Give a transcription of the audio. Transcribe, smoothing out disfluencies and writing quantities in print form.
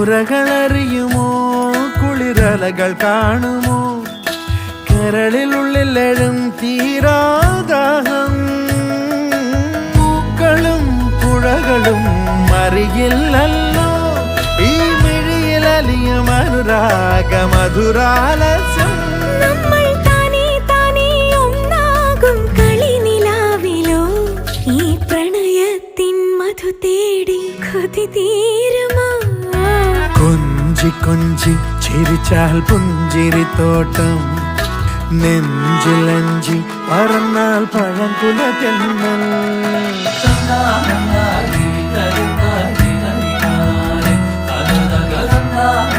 നുരകളറിയുമോ കുളിരലകൾ കാണുമോ കരളിലുള്ളിലെഴും തീരാദാഹം പൂക്കളും പുഴകളും അറിയില്ലല്ലോ ഈ മിഴിയിലലിയും അനുരാഗ മധുരാലസ്യം നമ്മൾ താനേ താനേ ഒന്നാകും കളിനിലാവിലോ ഈ പ്രണയത്തിൻ മധു തേടി കൊതി തീരുമോ കൊഞ്ചി കൊഞ്ചി ചിരിച്ചാൽ പുഞ്ചിരിത്തോട്ടം നെഞ്ചിലഞ്ചി പറന്നാൽ പഴംകുല തെന്നൽ la la la la la la la la la la la la